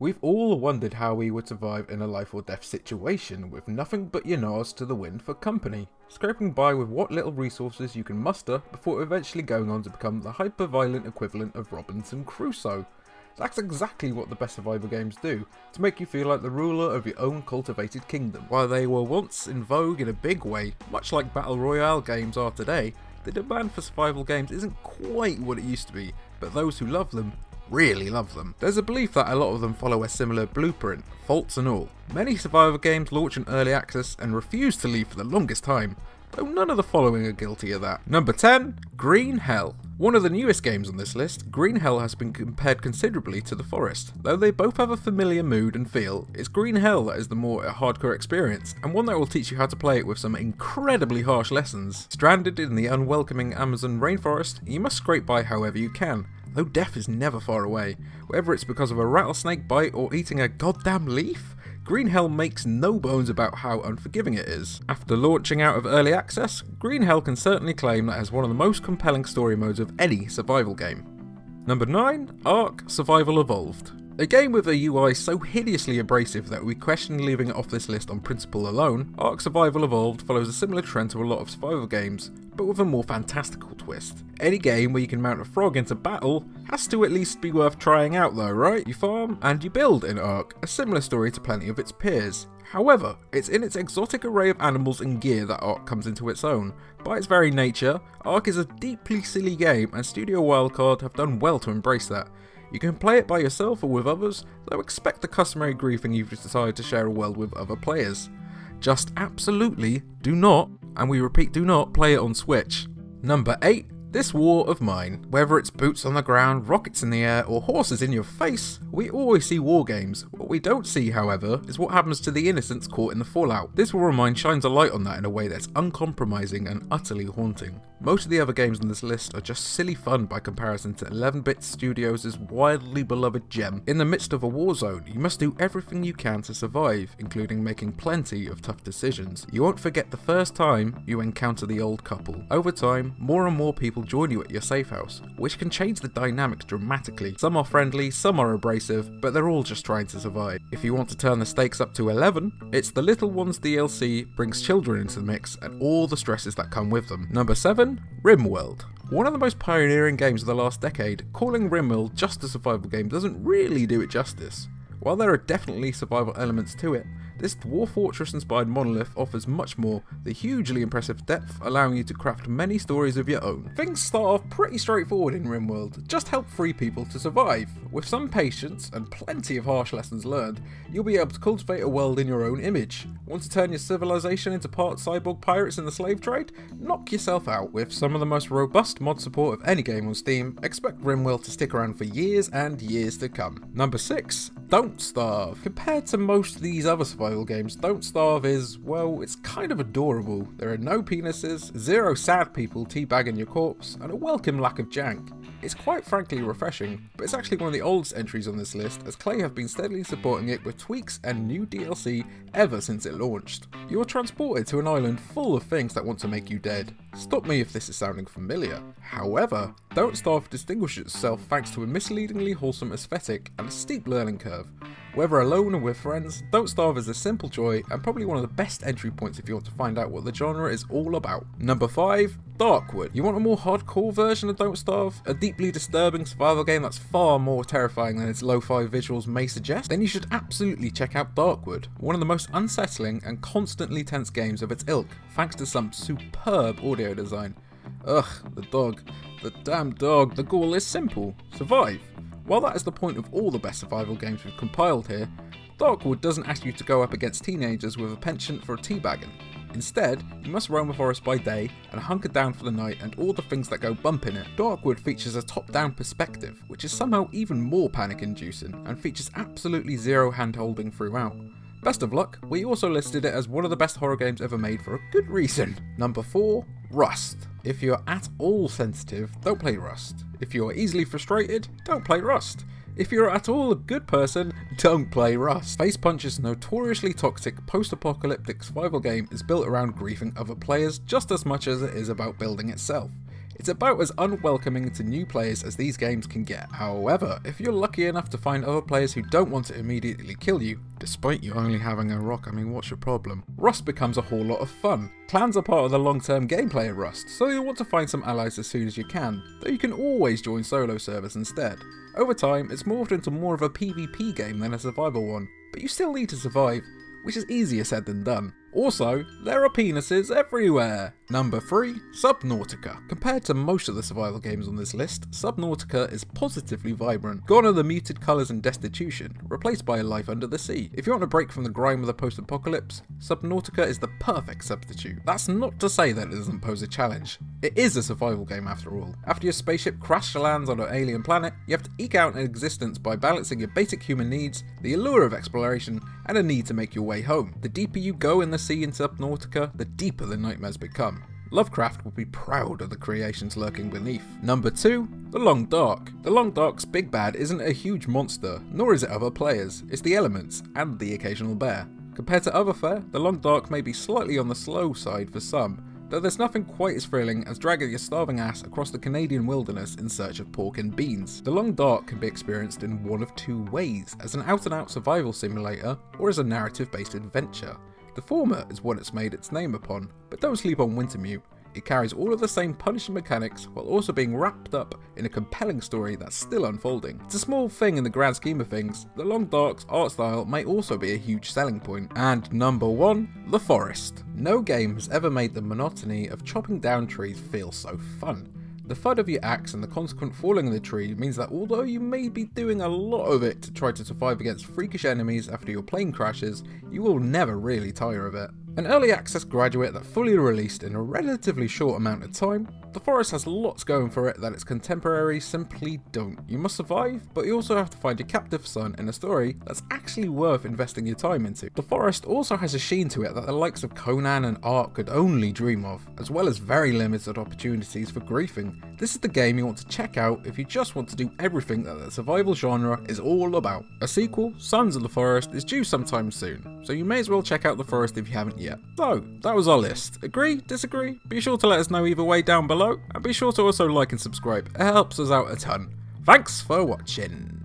We've all wondered how we would survive in a life or death situation with nothing but your nose to the wind for company, scraping by with what little resources you can muster before eventually going on to become the hyper-violent equivalent of Robinson Crusoe. That's exactly what the best survival games do, to make you feel like the ruler of your own cultivated kingdom. While they were once in vogue in a big way, much like Battle Royale games are today, the demand for survival games isn't quite what it used to be, but those who love them really love them. There's a belief that a lot of them follow a similar blueprint, faults and all. Many survivor games launch in early access and refuse to leave for the longest time, though none of the following are guilty of that. Number 10, Green Hell. One of the newest games on this list, Green Hell has been compared considerably to The Forest. Though they both have a familiar mood and feel, it's Green Hell that is the more hardcore experience, and one that will teach you how to play it with some incredibly harsh lessons. Stranded in the unwelcoming Amazon rainforest, you must scrape by however you can, though death is never far away. Whether it's because of a rattlesnake bite or eating a goddamn leaf, Green Hell makes no bones about how unforgiving it is. After launching out of early access, Green Hell can certainly claim that it has one of the most compelling story modes of any survival game. Number 9, Ark Survival Evolved. A game with a UI so hideously abrasive that we question leaving it off this list on principle alone, Ark Survival Evolved follows a similar trend to a lot of survival games, but with a more fantastical twist. Any game where you can mount a frog into battle has to at least be worth trying out though, right? You farm and you build in Ark, a similar story to plenty of its peers. However, it's in its exotic array of animals and gear that Ark comes into its own. By its very nature, Ark is a deeply silly game and Studio Wildcard have done well to embrace that. You can play it by yourself or with others, though expect the customary griefing if you decide to share a world with other players. Just absolutely do not, and we repeat do not, play it on Switch. Number 8, This War of Mine. Whether it's boots on the ground, rockets in the air, or horses in your face, we always see war games. What we don't see, however, is what happens to the innocents caught in the fallout. This War of Mine shines a light on that in a way that's uncompromising and utterly haunting. Most of the other games on this list are just silly fun by comparison to 11-Bit Studios' wildly beloved gem. In the midst of a war zone, you must do everything you can to survive, including making plenty of tough decisions. You won't forget the first time you encounter the old couple. Over time, more and more people join you at your safe house, which can change the dynamics dramatically. Some are friendly, some are abrasive, but they're all just trying to survive. If you want to turn the stakes up to 11, it's The Little Ones DLC brings children into the mix and all the stresses that come with them. Number 7, RimWorld. One of the most pioneering games of the last decade, calling RimWorld just a survival game doesn't really do it justice. While there are definitely survival elements to it, this Dwarf Fortress-inspired monolith offers much more, the hugely impressive depth allowing you to craft many stories of your own. Things start off pretty straightforward in RimWorld, just help free people to survive. With some patience and plenty of harsh lessons learned, you'll be able to cultivate a world in your own image. Want to turn your civilization into part cyborg pirates in the slave trade? Knock yourself out. With some of the most robust mod support of any game on Steam, expect RimWorld to stick around for years and years to come. Number 6, Don't Starve. Compared to most of these other survival games, Don't Starve is, well, it's kind of adorable. There are no penises, 0 sad people teabagging your corpse, and a welcome lack of jank. It's quite frankly refreshing, but it's actually one of the oldest entries on this list, as Klei have been steadily supporting it with tweaks and new DLC ever since it launched. You are transported to an island full of things that want to make you dead. Stop me if this is sounding familiar. However, Don't Starve distinguishes itself thanks to a misleadingly wholesome aesthetic and a steep learning curve. Whether alone or with friends, Don't Starve is a simple joy and probably one of the best entry points if you want to find out what the genre is all about. Number 5, Darkwood. You want a more hardcore version of Don't Starve? A deeply disturbing survival game that's far more terrifying than its lo-fi visuals may suggest? Then you should absolutely check out Darkwood, one of the most unsettling and constantly tense games of its ilk, thanks to some superb audio design. Ugh, the dog. The damn dog. The goal is simple. Survive. While that is the point of all the best survival games we've compiled here, Darkwood doesn't ask you to go up against teenagers with a penchant for teabagging. Instead, you must roam the forest by day and hunker down for the night and all the things that go bump in it. Darkwood features a top-down perspective, which is somehow even more panic-inducing, and features absolutely 0 hand-holding throughout. Best of luck, we also listed it as one of the best horror games ever made for a good reason. Number 4, Rust. If you're at all sensitive, don't play Rust. If you're easily frustrated, don't play Rust. If you're at all a good person, don't play Rust. Facepunch's notoriously toxic post-apocalyptic survival game is built around griefing other players just as much as it is about building itself. It's about as unwelcoming to new players as these games can get. However, if you're lucky enough to find other players who don't want to immediately kill you, despite you only having a rock, I mean, what's your problem? Rust becomes a whole lot of fun. Clans are part of the long-term gameplay of Rust, so you'll want to find some allies as soon as you can, though you can always join solo servers instead. Over time, it's morphed into more of a PvP game than a survival one, but you still need to survive, which is easier said than done. Also, there are penises everywhere! Number 3, Subnautica. Compared to most of the survival games on this list, Subnautica is positively vibrant. Gone are the muted colours and destitution, replaced by a life under the sea. If you want a break from the grime of the post-apocalypse, Subnautica is the perfect substitute. That's not to say that it doesn't pose a challenge. It is a survival game after all. After your spaceship crash lands on an alien planet, you have to eke out an existence by balancing your basic human needs, the allure of exploration, and a need to make your way home. The deeper you go in the sea in Subnautica, the deeper the nightmares become. Lovecraft would be proud of the creations lurking beneath. Number 2, The Long Dark. The Long Dark's big bad isn't a huge monster, nor is it other players, it's the elements, and the occasional bear. Compared to other fare, The Long Dark may be slightly on the slow side for some, though there's nothing quite as thrilling as dragging your starving ass across the Canadian wilderness in search of pork and beans. The Long Dark can be experienced in one of two ways, as an out-and-out survival simulator, or as a narrative-based adventure. The former is what it's made its name upon, but don't sleep on Wintermute. It carries all of the same punishing mechanics while also being wrapped up in a compelling story that's still unfolding. It's a small thing in the grand scheme of things. The Long Dark's art style may also be a huge selling point. And number 1, The Forest. No game has ever made the monotony of chopping down trees feel so fun. The thud of your axe and the consequent falling of the tree means that although you may be doing a lot of it to try to survive against freakish enemies after your plane crashes, you will never really tire of it. An early access graduate that fully released in a relatively short amount of time, The Forest has lots going for it that its contemporaries simply don't. You must survive, but you also have to find your captive son in a story that's actually worth investing your time into. The Forest also has a sheen to it that the likes of Conan and Ark could only dream of, as well as very limited opportunities for griefing. This is the game you want to check out if you just want to do everything that the survival genre is all about. A sequel, Sons of the Forest, is due sometime soon, so you may as well check out The Forest if you haven't yet. So, that was our list. Agree? Disagree? Be sure to let us know either way down below, and be sure to also like and subscribe. It helps us out a ton. Thanks for watching.